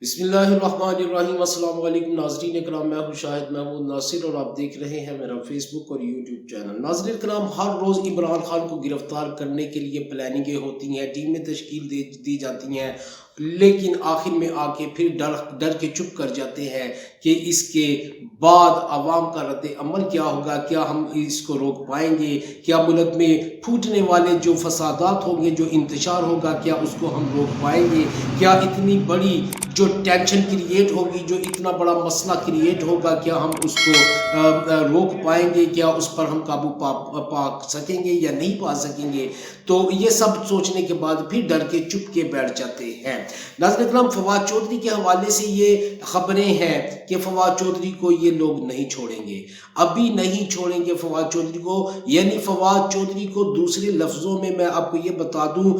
बिस्मिल्लाहिर्रहमानिर्रहीम। अस्सलाम वालेकुम नाज़रीन इकराम, मैं हूँ शाहिद महमूद नासिर और आप देख रहे हैं मेरा फेसबुक और यूट्यूब चैनल। नाज़रीन इकराम, हर रोज़ इमरान खान को गिरफ्तार करने के लिए प्लानिंगें होती हैं, टीमें तश्कील दी जाती हैं, लेकिन आखिर में आके फिर डर के चुप कर जाते हैं कि इसके बाद आवाम का रद्द अमल क्या होगा, क्या हम इसको रोक पाएंगे, क्या मुल्क में फूटने वाले जो फसादात होंगे, जो इंतशार होगा, क्या उसको हम रोक पाएंगे, क्या इतनी बड़ी जो टेंशन क्रिएट होगी, जो इतना बड़ा मसला क्रिएट होगा, क्या हम उसको रोक पाएंगे, क्या उस पर हम काबू पा सकेंगे या नहीं पा सकेंगे। तो ये सब सोचने के बाद फिर डर के चुप के बैठ जाते हैं। नाज़रीन इकराम, फवाद चौधरी के हवाले से ये खबरें हैं कि फवाद चौधरी को ये लोग नहीं छोड़ेंगे, अभी नहीं छोड़ेंगे फवाद चौधरी को। यानी फवाद चौधरी को दूसरे लफ्ज़ों में मैं आपको ये बता दूं,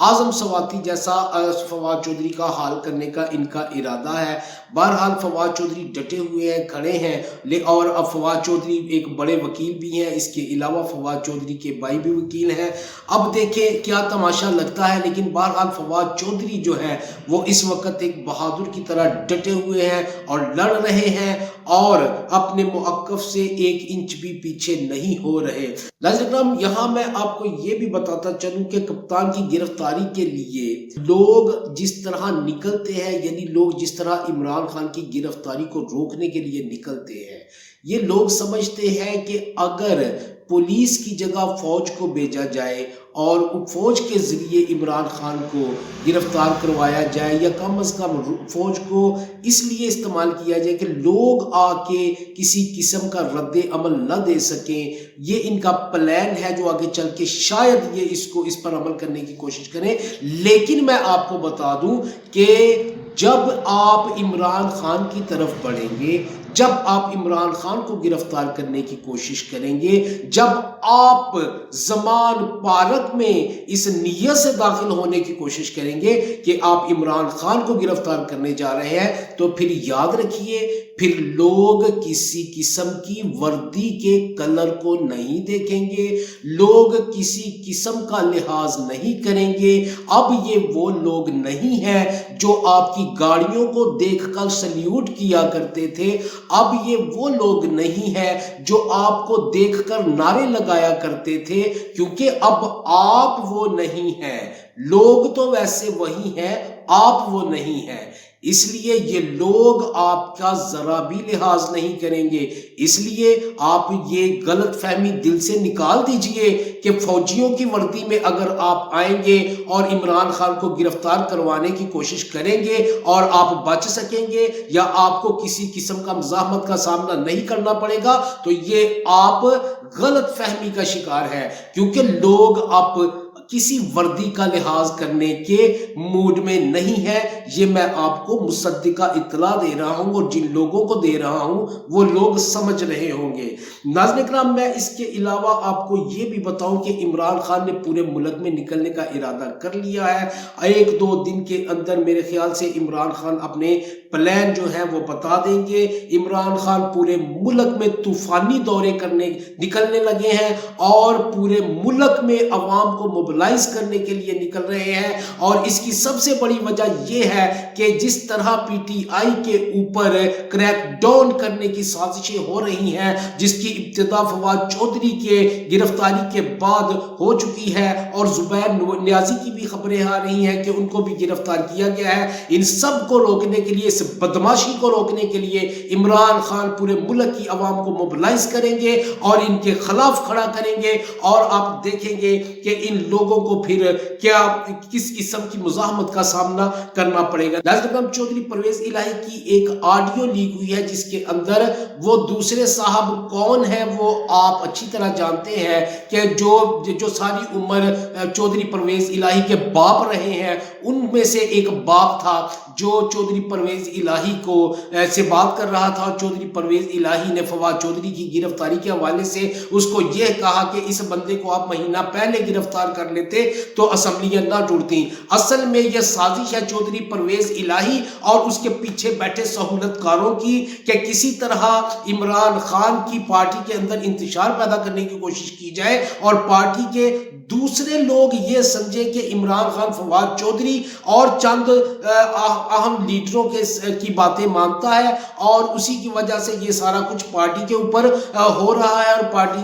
आज़म सवाती जैसा फवाद चौधरी का हाल करने का इनका इरादा है। बहरहाल फवाद चौधरी डटे हुए हैं, खड़े हैं, और अब फवाद चौधरी एक बड़े वकील भी हैं, इसके अलावा फवाद चौधरी के भाई भी वकील हैं। अब देखें क्या तमाशा लगता है, लेकिन बहरहाल फवाद चौधरी जो है वो इस वक्त एक बहादुर की तरह डटे हुए हैं और लड़ रहे हैं और अपने मौक़िफ़ से 1 इंच भी पीछे नहीं हो रहे। नाज़रीन इकराम, यहाँ मैं आपको ये भी बताता चलूँ कि कप्तान की गिरफ्तारी के लिए लोग जिस तरह निकलते हैं, यानी लोग जिस तरह इमरान खान की गिरफ्तारी को रोकने के लिए निकलते हैं, ये लोग समझते हैं कि अगर पुलिस की जगह फौज को भेजा जाए और फौज के ज़रिए इमरान खान को गिरफ्तार करवाया जाए, या कम अज़ कम फौज को इसलिए इस्तेमाल किया जाए कि लोग आके किसी किस्म का रद्द अमल न दे सकें, ये इनका प्लान है जो आगे चल के शायद ये इस पर अमल करने की कोशिश करें। लेकिन मैं आपको बता दूं कि जब आप इमरान खान की तरफ बढ़ेंगे, जब आप इमरान खान को गिरफ्तार करने की कोशिश करेंगे, जब आप ज़मान पार्क में इस नियत से दाखिल होने की कोशिश करेंगे कि आप इमरान खान को गिरफ्तार करने जा रहे हैं, तो फिर याद रखिए, फिर लोग किसी किस्म की वर्दी के कलर को नहीं देखेंगे, लोग किसी किस्म का लिहाज नहीं करेंगे। अब ये वो लोग नहीं हैं जो आपकी गाड़ियों को देखकर सल्यूट किया करते थे, अब ये वो लोग नहीं हैं जो आपको देखकर नारे लगाया करते थे, क्योंकि अब आप वो नहीं हैं। लोग तो वैसे वही हैं, आप वो नहीं हैं, इसलिए ये लोग आपका जरा भी लिहाज नहीं करेंगे। इसलिए आप ये गलत फहमी दिल से निकाल दीजिए कि फौजियों की वर्दी में अगर आप आएंगे और इमरान खान को गिरफ्तार करवाने की कोशिश करेंगे और आप बच सकेंगे या आपको किसी किस्म का मज़ाहमत का सामना नहीं करना पड़ेगा, तो ये आप गलत फहमी का शिकार है, क्योंकि लोग आप किसी वर्दी का लिहाज करने के मूड में नहीं है। ये मैं आपको मुसद्दिका इत्तला दे रहा हूं और जिन लोगों को दे रहा हूं वो लोग समझ रहे होंगे। नाज़रीन इकराम, मैं इसके अलावा आपको ये भी बताऊं कि इमरान खान ने पूरे मुल्क में निकलने का इरादा कर लिया है। 1-2 दिन के अंदर मेरे ख्याल से इमरान खान अपने प्लान जो है वो बता देंगे। इमरान खान पूरे मुल्क में तूफानी दौरे करने निकलने लगे हैं और पूरे मुल्क में अवाम को मोबिलाइज करने के लिए निकल रहे हैं। और इसकी सबसे बड़ी वजह यह है कि जिस तरह पीटीआई के ऊपर क्रैकडाउन करने की साजिशें हो रही हैं, जिसकी इब्तिदा फवाद चौधरी के गिरफ्तारी के बाद हो चुकी है और जुबैर नियाजी की भी खबरें आ रही हैं कि उनको भी गिरफ्तार किया गया है, इन सब को रोकने के लिए, इस बदमाशी को रोकने के लिए इमरान खान पूरे मुल्क की आवाम को मोबिलाइज करेंगे और इनके खिलाफ खड़ा करेंगे। और आप देखेंगे कि इन लोगों को फिर किस किस्म की मुज़ाहमत का सामना करना पड़ेगा। नाज़रीन, चौधरी परवेज इलाही की एक ऑडियो लीक हुई है जिसके अंदर वो दूसरे साहब कौन है वो आप अच्छी तरह जानते हैं कि जो सारी उम्र चौधरी परवेज इलाही के बाप रहे हैं, उनमें से एक बाप था जो चौधरी परवेज इलाही को से बात कर रहा था। चौधरी परवेज इलाही ने फवाद चौधरी की गिरफ्तारी के हवाले से उसको यह कहा कि इस बंदे को आप महीना पहले गिरफ्तार कर لیتے تو اسمبلیاں نہ ٹوٹتی۔ اصل میں یہ سازش ہے چودھری پرویز الہی اور اس کے پیچھے بیٹھے سہولت کاروں کی کہ کسی طرح عمران خان کی پارٹی کے اندر انتشار پیدا کرنے کی کوشش کی جائے اور پارٹی کے دوسرے لوگ یہ سمجھے کہ عمران خان فواد چودھری اور چند اہم لیڈروں کی باتیں مانتا ہے اور اسی کی وجہ سے یہ سارا کچھ پارٹی کے اوپر ہو رہا ہے اور پارٹی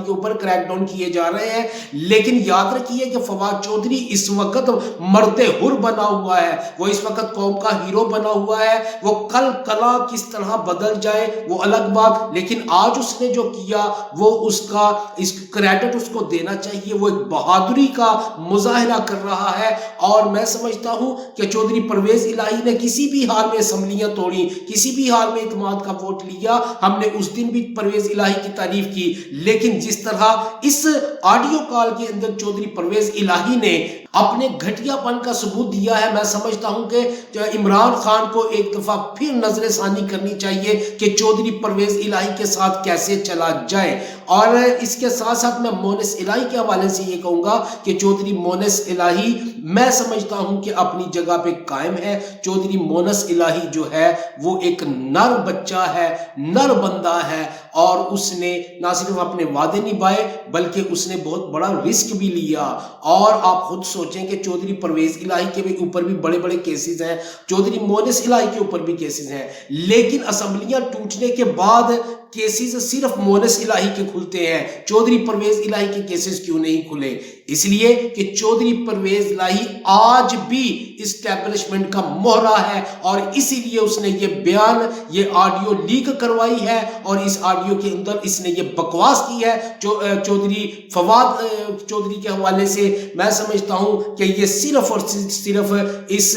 کے اوپر کریک ڈاؤن کیے جا رہے ہیں۔ لیکن یاد رکھیے کہ فواد چودھری اس وقت مرد حر بنا ہوا ہے، وہ اس وقت قوم کا ہیرو بنا ہوا ہے۔ وہ کل کلا کس طرح بدل جائے وہ الگ بات، لیکن آج اس نے جو کیا وہ اس کریڈٹ اس کو دینا چاہیے۔ وہ ایک بہادری کا مظاہرہ کر رہا ہے اور میں سمجھتا ہوں کہ چودھری پرویز الہی نے کسی بھی حال میں اسمبلیاں توڑی، کسی بھی حال میں اعتماد کا ووٹ لیا۔ ہم نے اس دن بھی پرویز الہی کی تعریف کی، لیکن جس طرح اس آڈیو کال کے اندر چودھری پرویز الہی نے اپنے گھٹیا پن کا ثبوت دیا ہے، میں سمجھتا ہوں کہ عمران خان کو ایک دفعہ پھر نظر ثانی کرنی چاہیے کہ چودھری پرویز الہی کے ساتھ کیسے چلا جائے۔ اور اس کے ساتھ ساتھ میں مونس الہی کے حوالے سے یہ کہوں گا کہ چودھری مونس الہی میں سمجھتا ہوں کہ اپنی جگہ پہ قائم ہے۔ چودھری مونس الہی جو ہے وہ ایک نر بچہ ہے، نر بندہ ہے اور اس نے نہ صرف اپنے وعدے نبھائے بلکہ اس نے بہت بڑا رسک بھی لیا۔ اور آپ خود سوچیں کہ چودھری پرویز الہی کے اوپر بھی بڑے بڑے کیسز ہیں، چودھری مونس الہی کے اوپر بھی کیسز ہیں، لیکن اسمبلیاں ٹوٹنے کے بعد کیسز صرف مونس الہی کے کھلتے ہیں، چودھری پرویز الہی کے کیسز کیوں نہیں کھلے؟ اس لیے کہ چودھری پرویز الہی آج بھی اسٹیبلشمنٹ کا مہرہ ہے اور اسی لیے اس نے یہ بیان، یہ آڈیو لیک کروائی ہے اور اس آڈیو کے اندر اس نے یہ بکواس کی ہے چودھری فواد چودھری کے حوالے سے۔ میں سمجھتا ہوں کہ یہ صرف اور صرف اس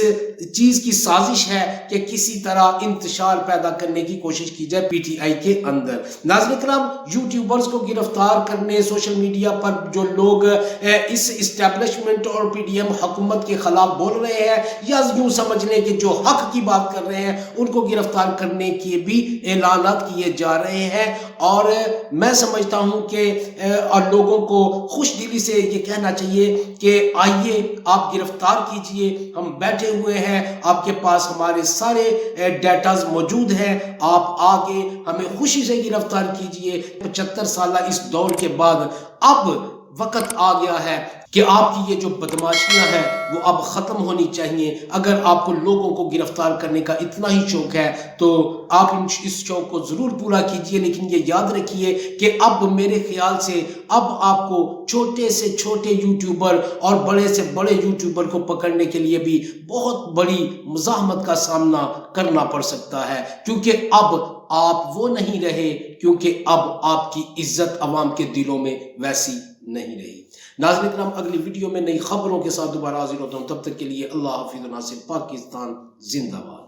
چیز کی سازش ہے کہ کسی طرح انتشار پیدا کرنے کی کوشش کی جائے پی ٹی آئی کے اندر۔ ناظرین کرام، یوٹیوبرز کو گرفتار کرنے، سوشل میڈیا پر جو لوگ اس اسٹیبلشمنٹ اور پی ڈی ایم حکومت کے خلاف بول رہے ہیں یا یوں سمجھ لیں کہ جو حق کی بات کر رہے ہیں ان کو گرفتار کرنے کے بھی اعلانات کیے جا رہے ہیں۔ اور میں سمجھتا ہوں کہ اور لوگوں کو خوش دلی سے یہ کہنا چاہیے کہ آئیے آپ گرفتار کیجئے، ہم بیٹھے ہوئے ہیں، آپ کے پاس ہمارے سارے ڈیٹاز موجود ہیں، آپ آگے ہمیں خوشی سے گرفتار کیجئے۔ 75 سالہ اس دور کے بعد اب وقت آ گیا ہے کہ آپ کی یہ جو بدماشیاں ہیں وہ اب ختم ہونی چاہیے۔ اگر آپ کو لوگوں کو گرفتار کرنے کا اتنا ہی شوق ہے تو آپ اس شوق کو ضرور پورا کیجئے، لیکن یہ یاد رکھیے کہ اب میرے خیال سے اب آپ کو چھوٹے سے چھوٹے یوٹیوبر اور بڑے سے بڑے یوٹیوبر کو پکڑنے کے لیے بھی بہت بڑی مزاحمت کا سامنا کرنا پڑ سکتا ہے، کیونکہ اب آپ وہ نہیں رہے، کیونکہ اب آپ کی عزت عوام کے دلوں میں ویسی نہیں رہی۔ ناظرین کرام، اگلی ویڈیو میں نئی خبروں کے ساتھ دوبارہ حاضر ہوتا ہوں، تب تک کے لیے اللہ حافظ و ناصر پاکستان زندہ باد۔